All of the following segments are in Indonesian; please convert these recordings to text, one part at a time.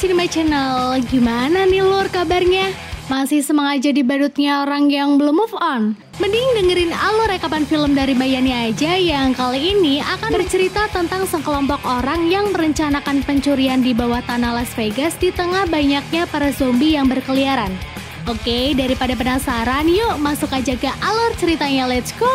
Cinema Channel, gimana nih lur kabarnya? Masih semangat jadi badutnya orang yang belum move on? Mending dengerin alur rekapan film dari Bayani aja yang kali ini akan bercerita tentang sekelompok orang yang merencanakan pencurian di bawah tanah Las Vegas di tengah banyaknya para zombie yang berkeliaran. Oke, daripada penasaran, yuk masuk aja ke alur ceritanya, let's go!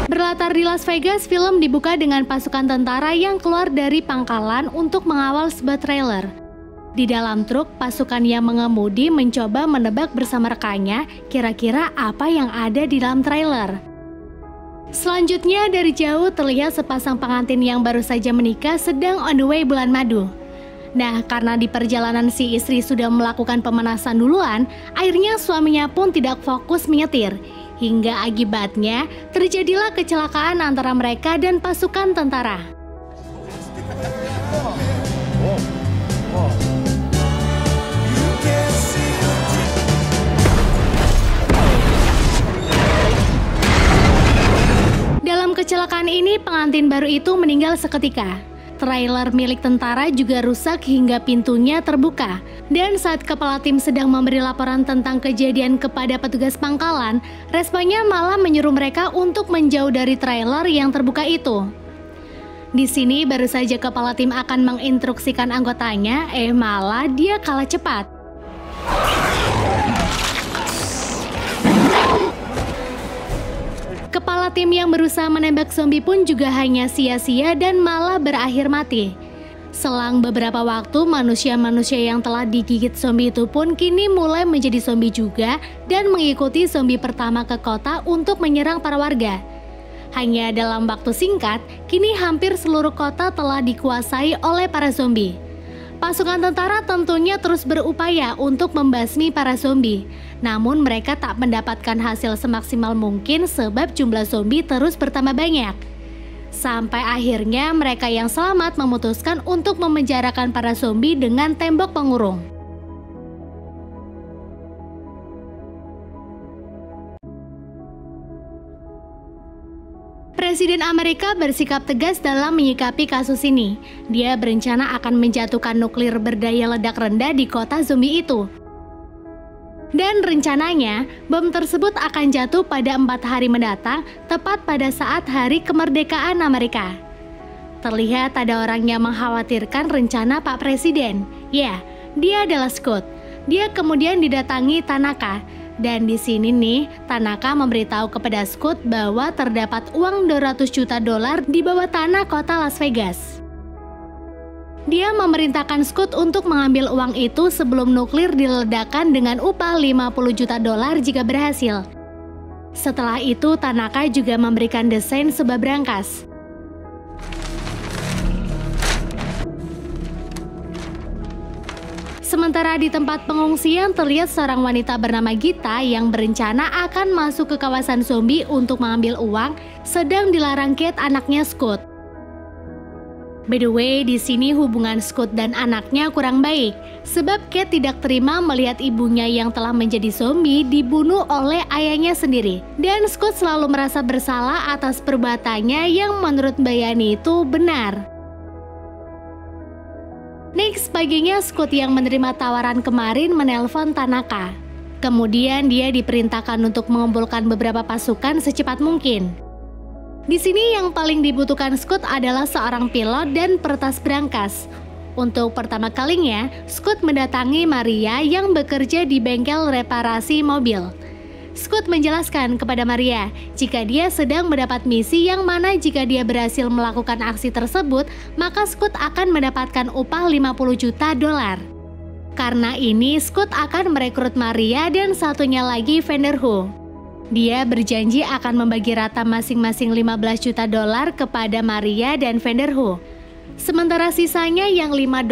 Berlatar di Las Vegas, film dibuka dengan pasukan tentara yang keluar dari pangkalan untuk mengawal sebuah trailer. Di dalam truk, pasukan yang mengemudi mencoba menebak bersama rekannya kira-kira apa yang ada di dalam trailer. Selanjutnya, dari jauh terlihat sepasang pengantin yang baru saja menikah sedang on the way bulan madu. Nah, karena di perjalanan si istri sudah melakukan pemanasan duluan, akhirnya suaminya pun tidak fokus menyetir. Hingga akibatnya terjadilah kecelakaan antara mereka dan pasukan tentara. Dalam kecelakaan ini, pengantin baru itu meninggal seketika. Trailer milik tentara juga rusak hingga pintunya terbuka. Dan saat kepala tim sedang memberi laporan tentang kejadian kepada petugas pangkalan, responnya malah menyuruh mereka untuk menjauh dari trailer yang terbuka itu. Di sini baru saja kepala tim akan menginstruksikan anggotanya, malah dia kalah cepat. Kepala tim yang berusaha menembak zombie pun juga hanya sia-sia dan malah berakhir mati. Selang beberapa waktu, manusia-manusia yang telah digigit zombie itu pun kini mulai menjadi zombie juga dan mengikuti zombie pertama ke kota untuk menyerang para warga. Hanya dalam waktu singkat, kini hampir seluruh kota telah dikuasai oleh para zombie. Pasukan tentara tentunya terus berupaya untuk membasmi para zombie. Namun mereka tak mendapatkan hasil semaksimal mungkin sebab jumlah zombie terus bertambah banyak. Sampai akhirnya mereka yang selamat memutuskan untuk memenjarakan para zombie dengan tembok pengurung. Presiden Amerika bersikap tegas dalam menyikapi kasus ini. Dia berencana akan menjatuhkan nuklir berdaya ledak rendah di kota zombie itu. Dan rencananya, bom tersebut akan jatuh pada 4 hari mendatang, tepat pada saat hari kemerdekaan Amerika. Terlihat ada orang yang mengkhawatirkan rencana Pak Presiden. Ya, dia adalah Scott. Dia kemudian didatangi Tanaka. Dan di sini nih, Tanaka memberitahu kepada Scott bahwa terdapat uang $200 juta di bawah tanah kota Las Vegas. Dia memerintahkan Scott untuk mengambil uang itu sebelum nuklir diledakkan dengan upah $50 juta jika berhasil. Setelah itu, Tanaka juga memberikan desain sebuah brankas. Sementara di tempat pengungsian terlihat seorang wanita bernama Gita yang berencana akan masuk ke kawasan zombie untuk mengambil uang, sedang dilarang Kate, anaknya Scott. By the way, di sini hubungan Scott dan anaknya kurang baik, sebab Kate tidak terima melihat ibunya yang telah menjadi zombie dibunuh oleh ayahnya sendiri. Dan Scott selalu merasa bersalah atas perbuatannya yang menurut Bayani itu benar. Next, paginya Scott yang menerima tawaran kemarin menelpon Tanaka. Kemudian dia diperintahkan untuk mengumpulkan beberapa pasukan secepat mungkin. Di sini yang paling dibutuhkan Scott adalah seorang pilot dan peretas brankas. Untuk pertama kalinya, Scott mendatangi Maria yang bekerja di bengkel reparasi mobil. Scott menjelaskan kepada Maria jika dia sedang mendapat misi yang mana jika dia berhasil melakukan aksi tersebut, maka Scott akan mendapatkan upah $50 juta. Karena ini, Scott akan merekrut Maria dan satunya lagi Vanderhoo. Dia berjanji akan membagi rata masing-masing $15 juta kepada Maria dan Vanderhoo. Sementara sisanya yang $5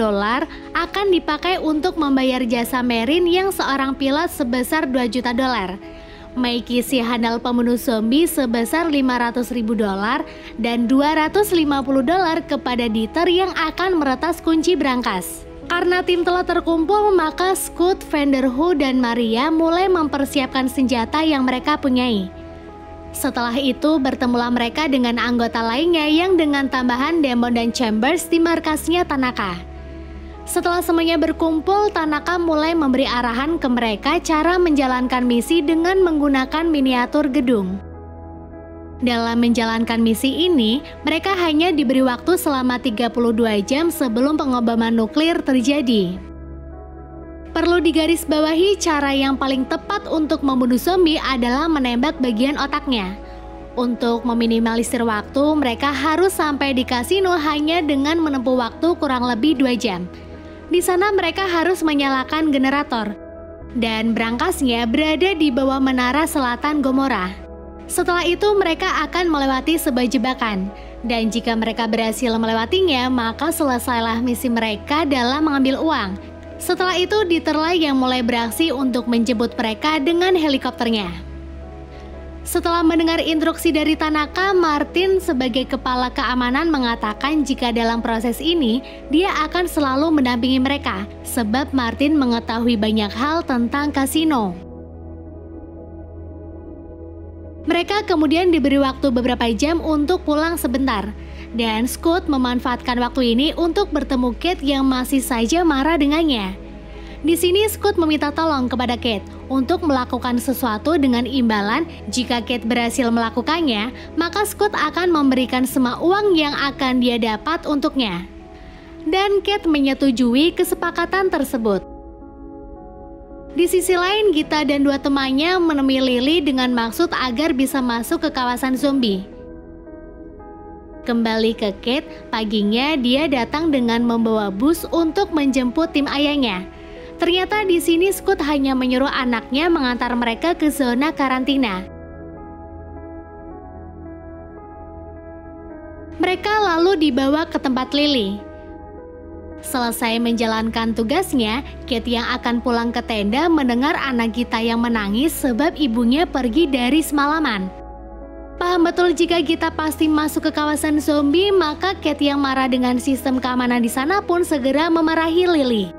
akan dipakai untuk membayar jasa Marin yang seorang pilot sebesar $2 juta. Mikey si handal pembunuh zombie sebesar $500.000 dan $250 kepada Dieter yang akan meretas kunci brankas. Karena tim telah terkumpul, maka Scoot, Vanderhoof, dan Maria mulai mempersiapkan senjata yang mereka punyai. Setelah itu bertemulah mereka dengan anggota lainnya yang dengan tambahan Demon dan Chambers di markasnya Tanaka. Setelah semuanya berkumpul, Tanaka mulai memberi arahan ke mereka cara menjalankan misi dengan menggunakan miniatur gedung. Dalam menjalankan misi ini, mereka hanya diberi waktu selama 32 jam sebelum pengobaman nuklir terjadi. Perlu digarisbawahi, cara yang paling tepat untuk membunuh zombie adalah menembak bagian otaknya. Untuk meminimalisir waktu, mereka harus sampai di kasino hanya dengan menempuh waktu kurang lebih 2 jam. Di sana mereka harus menyalakan generator, dan berangkasnya berada di bawah menara selatan Gomorrah. Setelah itu mereka akan melewati sebuah jebakan, dan jika mereka berhasil melewatinya, maka selesailah misi mereka dalam mengambil uang. Setelah itu Dieterle yang mulai beraksi untuk menjemput mereka dengan helikopternya. Setelah mendengar instruksi dari Tanaka, Martin sebagai kepala keamanan mengatakan jika dalam proses ini, dia akan selalu mendampingi mereka, sebab Martin mengetahui banyak hal tentang kasino. Mereka kemudian diberi waktu beberapa jam untuk pulang sebentar, dan Scoot memanfaatkan waktu ini untuk bertemu Kate yang masih saja marah dengannya. Di sini Scoot meminta tolong kepada Kate untuk melakukan sesuatu dengan imbalan. Jika Kate berhasil melakukannya, maka Scoot akan memberikan semua uang yang akan dia dapat untuknya. Dan Kate menyetujui kesepakatan tersebut. Di sisi lain, Gita dan dua temannya menemui Lily dengan maksud agar bisa masuk ke kawasan zombie. Kembali ke Kate, paginya dia datang dengan membawa bus untuk menjemput tim ayahnya. Ternyata di sini Scoot hanya menyuruh anaknya mengantar mereka ke zona karantina. Mereka lalu dibawa ke tempat Lily. Selesai menjalankan tugasnya, Kate yang akan pulang ke tenda mendengar anak Gita yang menangis sebab ibunya pergi dari semalaman. Paham betul jika Gita pasti masuk ke kawasan zombie, maka Kate yang marah dengan sistem keamanan di sana pun segera memarahi Lily.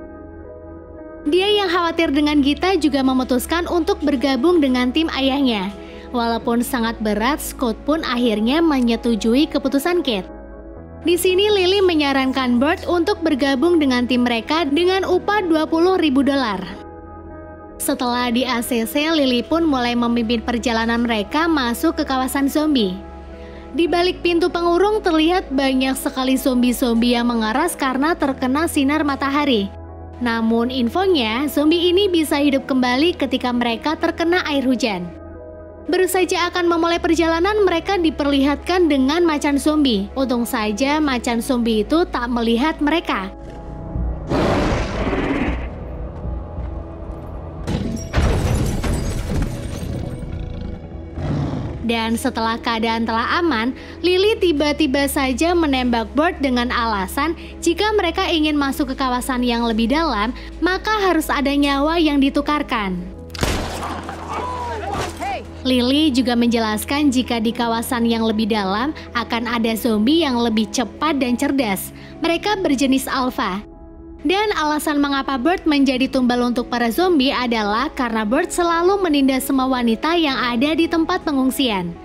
Dia yang khawatir dengan Gita juga memutuskan untuk bergabung dengan tim ayahnya. Walaupun sangat berat, Scoot pun akhirnya menyetujui keputusan Kate. Di sini Lily menyarankan Bert untuk bergabung dengan tim mereka dengan upah $20.000. Setelah di ACC, Lily pun mulai memimpin perjalanan mereka masuk ke kawasan zombie. Di balik pintu pengurung terlihat banyak sekali zombie-zombie yang mengeras karena terkena sinar matahari. Namun infonya, zombie ini bisa hidup kembali ketika mereka terkena air hujan. Baru saja akan memulai perjalanan, mereka diperlihatkan dengan macan zombie. Untung saja macan zombie itu tak melihat mereka. Dan setelah keadaan telah aman, Lily tiba-tiba saja menembak Bert dengan alasan jika mereka ingin masuk ke kawasan yang lebih dalam, maka harus ada nyawa yang ditukarkan. Lily juga menjelaskan jika di kawasan yang lebih dalam akan ada zombie yang lebih cepat dan cerdas. Mereka berjenis alpha. Dan alasan mengapa Bert menjadi tumbal untuk para zombie adalah karena Bert selalu menindas semua wanita yang ada di tempat pengungsian.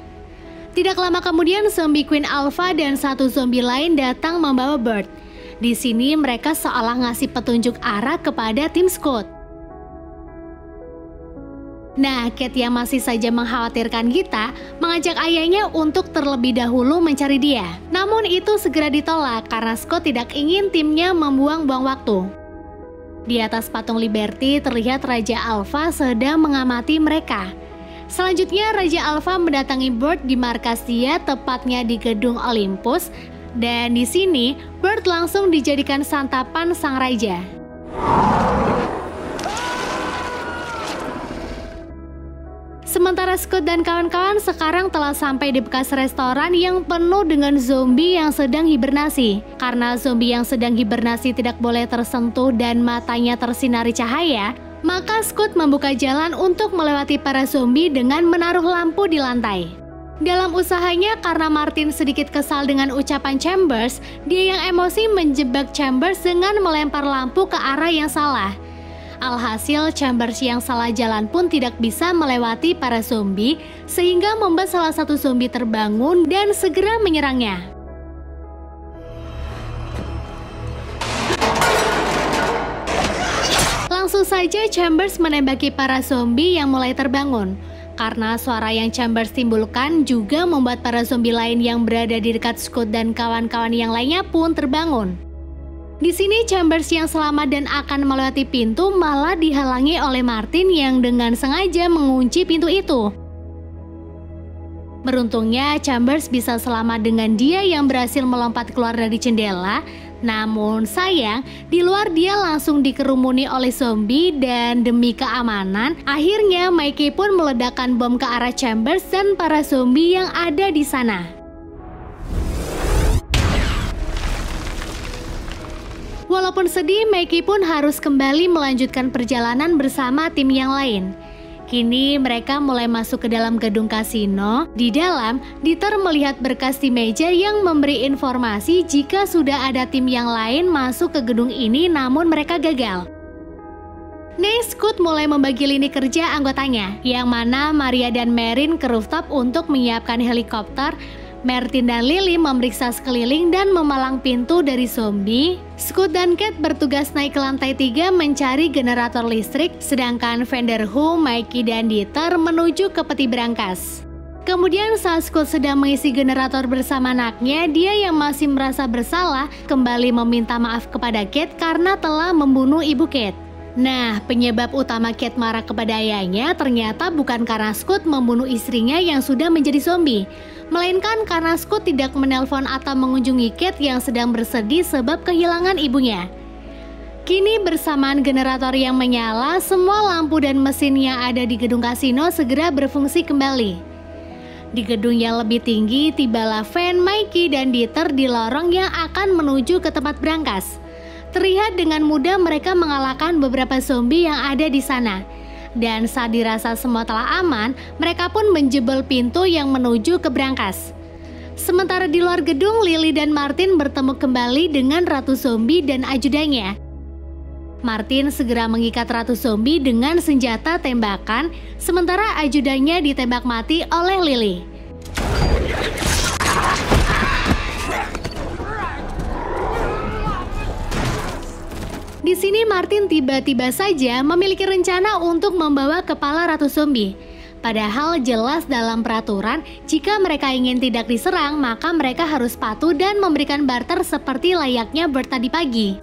Tidak lama kemudian zombie Queen Alpha dan satu zombie lain datang membawa Bert. Di sini mereka seolah ngasih petunjuk arah kepada tim Scoot. Nah, Kate yang masih saja mengkhawatirkan Gita mengajak ayahnya untuk terlebih dahulu mencari dia. Namun itu segera ditolak karena Scoot tidak ingin timnya membuang-buang waktu. Di atas patung Liberty terlihat Raja Alpha sedang mengamati mereka. Selanjutnya Raja Alpha mendatangi Bert di markas dia, tepatnya di gedung Olympus. Dan di sini Bert langsung dijadikan santapan sang raja. Sementara Scoot dan kawan-kawan sekarang telah sampai di bekas restoran yang penuh dengan zombie yang sedang hibernasi. Karena zombie yang sedang hibernasi tidak boleh tersentuh dan matanya tersinari cahaya, maka Scoot membuka jalan untuk melewati para zombie dengan menaruh lampu di lantai. Dalam usahanya, karena Martin sedikit kesal dengan ucapan Chambers, dia yang emosi menjebak Chambers dengan melempar lampu ke arah yang salah. Alhasil, Chambers yang salah jalan pun tidak bisa melewati para zombie, sehingga membuat salah satu zombie terbangun dan segera menyerangnya. Langsung saja Chambers menembaki para zombie yang mulai terbangun. Karena suara yang Chambers timbulkan juga membuat para zombie lain yang berada di dekat Scott dan kawan-kawan yang lainnya pun terbangun. Di sini Chambers yang selamat dan akan melewati pintu malah dihalangi oleh Martin yang dengan sengaja mengunci pintu itu. Beruntungnya Chambers bisa selamat dengan dia yang berhasil melompat keluar dari jendela. Namun sayang, di luar dia langsung dikerumuni oleh zombie dan demi keamanan, akhirnya Mikey pun meledakkan bom ke arah Chambers dan para zombie yang ada di sana. Walaupun sedih, Mikey pun harus kembali melanjutkan perjalanan bersama tim yang lain. Kini mereka mulai masuk ke dalam gedung kasino. Di dalam, Dieter melihat berkas di meja yang memberi informasi jika sudah ada tim yang lain masuk ke gedung ini namun mereka gagal. Scott mulai membagi lini kerja anggotanya, yang mana Maria dan Marin ke rooftop untuk menyiapkan helikopter. Martin dan Lily memeriksa sekeliling dan memalang pintu dari zombie. Scott dan Kate bertugas naik ke lantai 3 mencari generator listrik, sedangkan Vanderhoof, Mikey, dan Dieter menuju ke peti berangkas. Kemudian saat Scott sedang mengisi generator bersama anaknya, dia yang masih merasa bersalah kembali meminta maaf kepada Kate karena telah membunuh ibu Kate. Nah, penyebab utama Kate marah kepada ayahnya ternyata bukan karena Scott membunuh istrinya yang sudah menjadi zombie, melainkan karena Scott tidak menelpon atau mengunjungi Kate yang sedang bersedih sebab kehilangan ibunya. Kini bersamaan generator yang menyala, semua lampu dan mesin yang ada di gedung kasino segera berfungsi kembali. Di gedung yang lebih tinggi, tibalah Van, Mikey, dan Dieter di lorong yang akan menuju ke tempat berangkas. Terlihat dengan mudah mereka mengalahkan beberapa zombie yang ada di sana. Dan saat dirasa semua telah aman, mereka pun menjebol pintu yang menuju ke berangkas. Sementara di luar gedung, Lily dan Martin bertemu kembali dengan Ratu Zombie dan ajudannya. Martin segera mengikat Ratu Zombie dengan senjata tembakan, sementara ajudannya ditembak mati oleh Lily. Di sini Martin tiba-tiba saja memiliki rencana untuk membawa kepala Ratu Zombie. Padahal jelas dalam peraturan, jika mereka ingin tidak diserang, maka mereka harus patuh dan memberikan barter seperti layaknya Bert tadi pagi.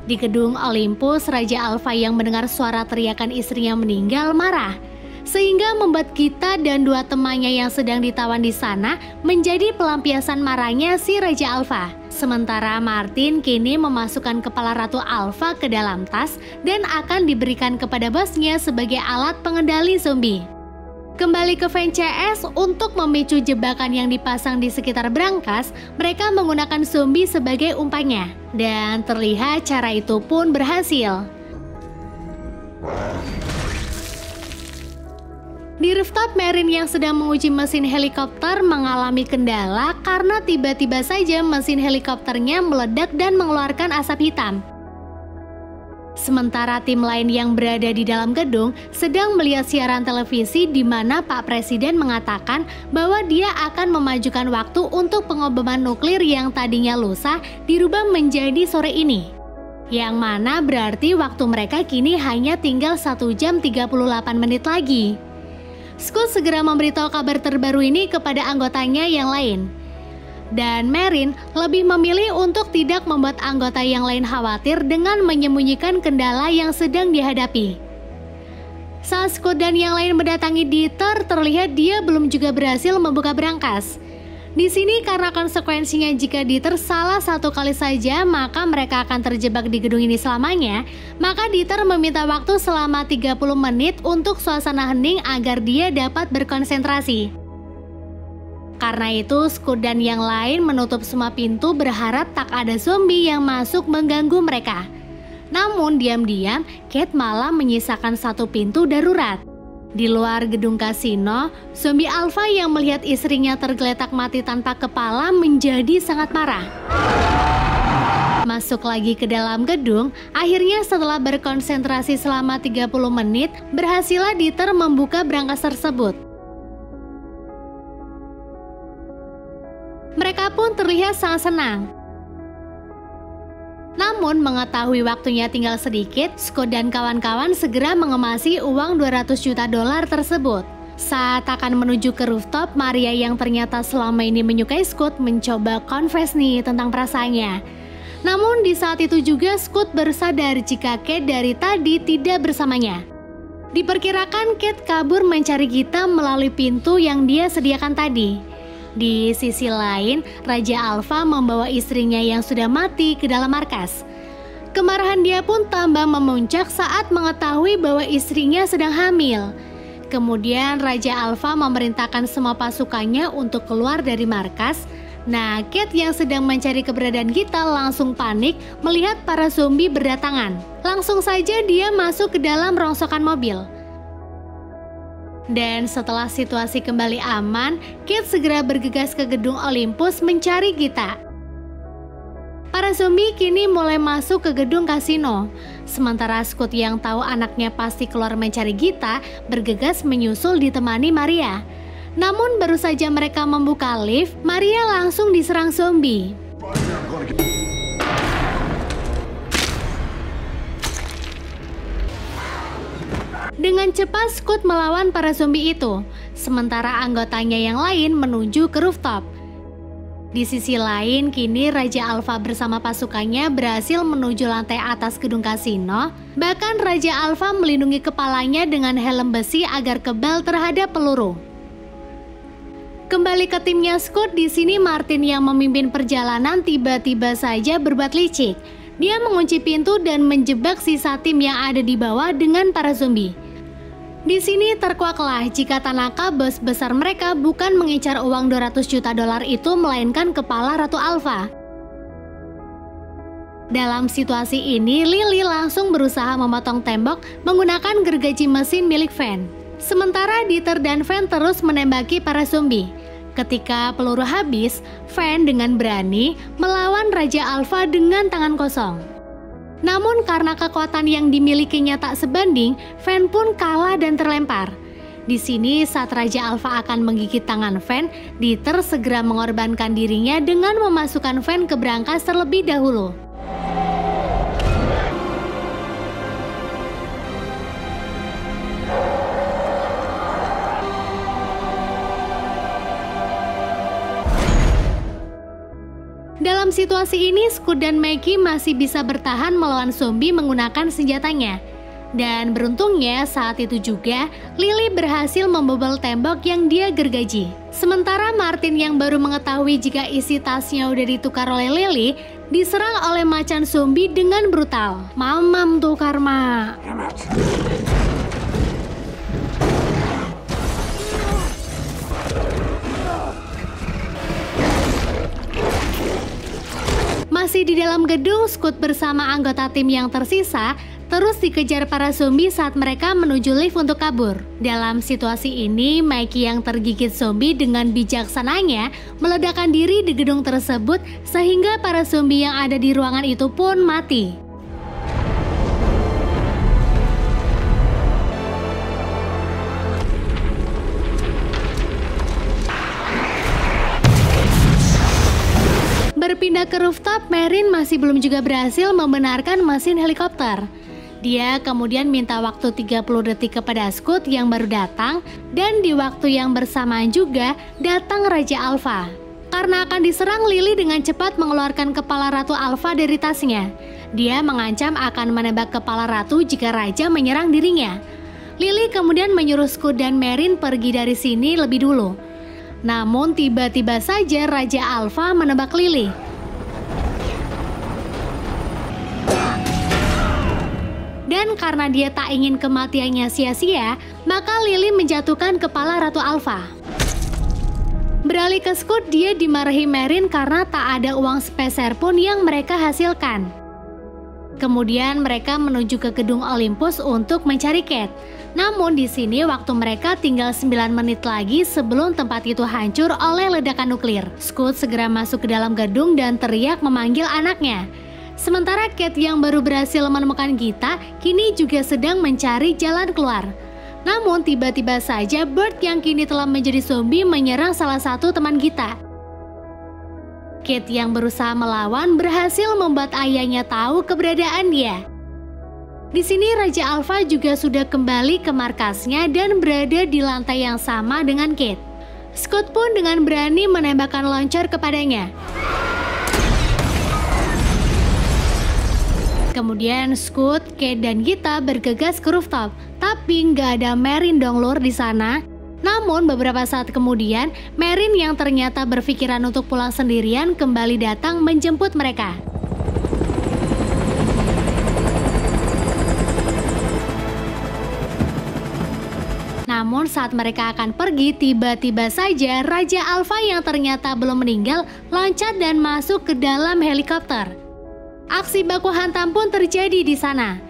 Di gedung Olympus, Raja Alpha yang mendengar suara teriakan istrinya meninggal marah, sehingga membuat Gita dan dua temannya yang sedang ditawan di sana menjadi pelampiasan marahnya si Raja Alpha. Sementara Martin kini memasukkan kepala Ratu Alpha ke dalam tas dan akan diberikan kepada bosnya sebagai alat pengendali zombie. Kembali ke Van CS untuk memicu jebakan yang dipasang di sekitar berangkas, mereka menggunakan zombie sebagai umpannya. Dan terlihat cara itu pun berhasil. Di rooftop, Marin yang sedang menguji mesin helikopter mengalami kendala karena tiba-tiba saja mesin helikopternya meledak dan mengeluarkan asap hitam. Sementara tim lain yang berada di dalam gedung sedang melihat siaran televisi di mana Pak Presiden mengatakan bahwa dia akan memajukan waktu untuk pengoboman nuklir yang tadinya lusa dirubah menjadi sore ini. Yang mana berarti waktu mereka kini hanya tinggal 1 jam 38 menit lagi. Scott segera memberitahu kabar terbaru ini kepada anggotanya yang lain. Dan Marin lebih memilih untuk tidak membuat anggota yang lain khawatir dengan menyembunyikan kendala yang sedang dihadapi. Saat Scott dan yang lain mendatangi Dieter, terlihat dia belum juga berhasil membuka berangkas. Di sini karena konsekuensinya jika Dieter salah satu kali saja, maka mereka akan terjebak di gedung ini selamanya. Maka Dieter meminta waktu selama 30 menit untuk suasana hening agar dia dapat berkonsentrasi. Karena itu, Scott dan yang lain menutup semua pintu berharap tak ada zombie yang masuk mengganggu mereka. Namun diam-diam Kate malah menyisakan satu pintu darurat. Di luar gedung kasino, zombie alfa yang melihat istrinya tergeletak mati tanpa kepala menjadi sangat marah. Masuk lagi ke dalam gedung, akhirnya setelah berkonsentrasi selama 30 menit, berhasillah Dieter membuka brankas tersebut. Mereka pun terlihat sangat senang. Namun mengetahui waktunya tinggal sedikit, Scott dan kawan-kawan segera mengemasi uang 200 juta dolar tersebut. Saat akan menuju ke rooftop, Maria yang ternyata selama ini menyukai Scott mencoba confess nih tentang perasaannya. Namun di saat itu juga Scott bersadar jika Kate dari tadi tidak bersamanya. Diperkirakan Kate kabur mencari Gita melalui pintu yang dia sediakan tadi. Di sisi lain, Raja Alpha membawa istrinya yang sudah mati ke dalam markas. Kemarahan dia pun tambah memuncak saat mengetahui bahwa istrinya sedang hamil. Kemudian Raja Alpha memerintahkan semua pasukannya untuk keluar dari markas. Nah, Kate yang sedang mencari keberadaan Gita langsung panik melihat para zombie berdatangan. Langsung saja dia masuk ke dalam rongsokan mobil. Dan setelah situasi kembali aman, Kate segera bergegas ke gedung Olympus mencari Gita. Para zombie kini mulai masuk ke gedung kasino. Sementara Scott yang tahu anaknya pasti keluar mencari Gita, bergegas menyusul ditemani Maria. Namun baru saja mereka membuka lift, Maria langsung diserang zombie. Dengan cepat Scott melawan para zombie itu, sementara anggotanya yang lain menuju ke rooftop. Di sisi lain, kini Raja Alpha bersama pasukannya berhasil menuju lantai atas gedung kasino. Bahkan Raja Alpha melindungi kepalanya dengan helm besi agar kebal terhadap peluru. Kembali ke timnya Scott, di sini Martin yang memimpin perjalanan tiba-tiba saja berbuat licik. Dia mengunci pintu dan menjebak sisa tim yang ada di bawah dengan para zombie. Di sini terkuaklah jika Tanaka, bos besar mereka, bukan mengincar uang 200 juta dolar itu, melainkan kepala Ratu Alpha. Dalam situasi ini, Lily langsung berusaha memotong tembok menggunakan gergaji mesin milik Van. Sementara Dieter dan Van terus menembaki para zombie. Ketika peluru habis, Van dengan berani melawan Raja Alpha dengan tangan kosong. Namun karena kekuatan yang dimilikinya tak sebanding, Van pun kalah dan terlempar. Di sini saat Raja Alpha akan menggigit tangan Van, Dieter segera mengorbankan dirinya dengan memasukkan Van ke brankas terlebih dahulu. Dalam situasi ini, Scott dan Maggie masih bisa bertahan melawan zombie menggunakan senjatanya. Dan beruntungnya saat itu juga, Lily berhasil membobol tembok yang dia gergaji. Sementara Martin yang baru mengetahui jika isi tasnya udah ditukar oleh Lily, diserang oleh macan zombie dengan brutal. Mamam tuh karma. Masih di dalam gedung, Scott bersama anggota tim yang tersisa terus dikejar para zombie saat mereka menuju lift untuk kabur. Dalam situasi ini, Mikey yang tergigit zombie dengan bijaksananya meledakkan diri di gedung tersebut sehingga para zombie yang ada di ruangan itu pun mati. Berpindah ke rooftop, Marin masih belum juga berhasil membenarkan mesin helikopter. Dia kemudian minta waktu 30 detik kepada Scott yang baru datang, dan di waktu yang bersamaan juga datang Raja Alpha. Karena akan diserang, Lily dengan cepat mengeluarkan kepala Ratu Alpha dari tasnya. Dia mengancam akan menembak kepala Ratu jika Raja menyerang dirinya. Lily kemudian menyuruh Scott dan Marin pergi dari sini lebih dulu. Namun tiba-tiba saja Raja Alpha menebak Lily. Dan karena dia tak ingin kematiannya sia-sia, maka Lily menjatuhkan kepala Ratu Alpha. Beralih ke Scott, dia dimarahi Marin karena tak ada uang sepeser pun yang mereka hasilkan. Kemudian mereka menuju ke gedung Olympus untuk mencari Kate. Namun di sini waktu mereka tinggal 9 menit lagi sebelum tempat itu hancur oleh ledakan nuklir. Scoot segera masuk ke dalam gedung dan teriak memanggil anaknya. Sementara Kate yang baru berhasil menemukan Gita kini juga sedang mencari jalan keluar. Namun tiba-tiba saja Bert yang kini telah menjadi zombie menyerang salah satu teman Gita. Kate yang berusaha melawan berhasil membuat ayahnya tahu keberadaan dia. Di sini Raja Alpha juga sudah kembali ke markasnya dan berada di lantai yang sama dengan Kate. Scoot pun dengan berani menembakkan launcher kepadanya. Kemudian Scoot, Kate, dan Gita bergegas ke rooftop, tapi nggak ada Marin dong lur di sana. Namun beberapa saat kemudian, Marin yang ternyata berpikiran untuk pulang sendirian kembali datang menjemput mereka. Namun saat mereka akan pergi, tiba-tiba saja Raja Alpha yang ternyata belum meninggal loncat dan masuk ke dalam helikopter. Aksi baku hantam pun terjadi di sana.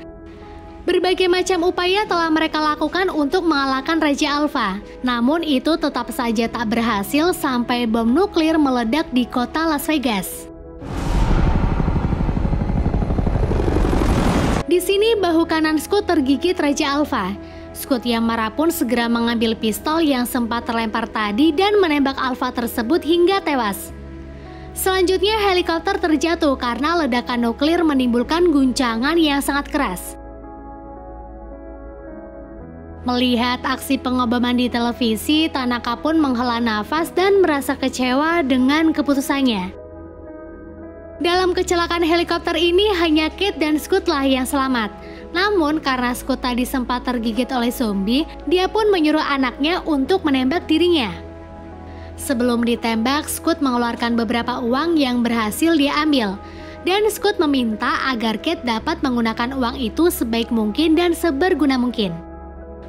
Berbagai macam upaya telah mereka lakukan untuk mengalahkan Raja Alpha. Namun itu tetap saja tak berhasil sampai bom nuklir meledak di kota Las Vegas. Di sini bahu kanan Scoot tergigit Raja Alpha. Scoot yang marah pun segera mengambil pistol yang sempat terlempar tadi dan menembak Alpha tersebut hingga tewas. Selanjutnya helikopter terjatuh karena ledakan nuklir menimbulkan guncangan yang sangat keras. Melihat aksi pengoboman di televisi, Tanaka pun menghela nafas dan merasa kecewa dengan keputusannya. Dalam kecelakaan helikopter ini hanya Kate dan Scoot lah yang selamat. Namun karena Scoot tadi sempat tergigit oleh zombie, dia pun menyuruh anaknya untuk menembak dirinya. Sebelum ditembak, Scoot mengeluarkan beberapa uang yang berhasil dia ambil. Dan Scoot meminta agar Kate dapat menggunakan uang itu sebaik mungkin dan seberguna mungkin.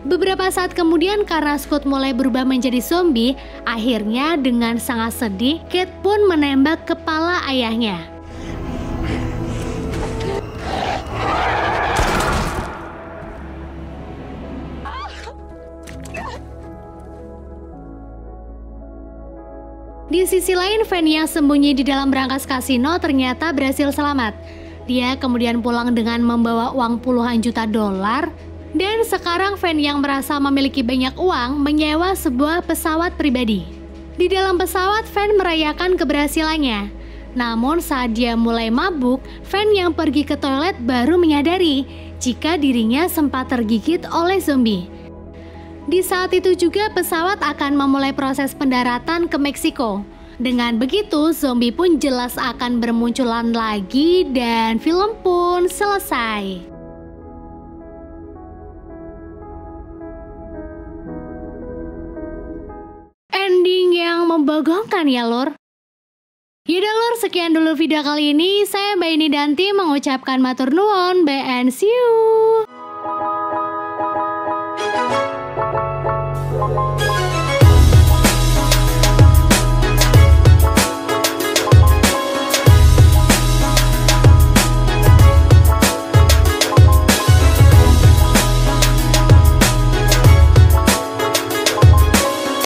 Beberapa saat kemudian karena Scoot mulai berubah menjadi zombie, akhirnya dengan sangat sedih, Kate pun menembak kepala ayahnya. Di sisi lain, Van yang sembunyi di dalam brankas kasino ternyata berhasil selamat. Dia kemudian pulang dengan membawa uang puluhan juta dolar. Dan sekarang Van yang merasa memiliki banyak uang menyewa sebuah pesawat pribadi. Di dalam pesawat, Van merayakan keberhasilannya. Namun saat dia mulai mabuk, Van yang pergi ke toilet baru menyadari jika dirinya sempat tergigit oleh zombie. Di saat itu juga pesawat akan memulai proses pendaratan ke Meksiko. Dengan begitu, zombie pun jelas akan bermunculan lagi dan film pun selesai. Ending yang membagongkan ya lor. Yaudah lor, sekian dulu video kali ini. Saya Mbak Ini Danti mengucapkan matur nuwun, and see you.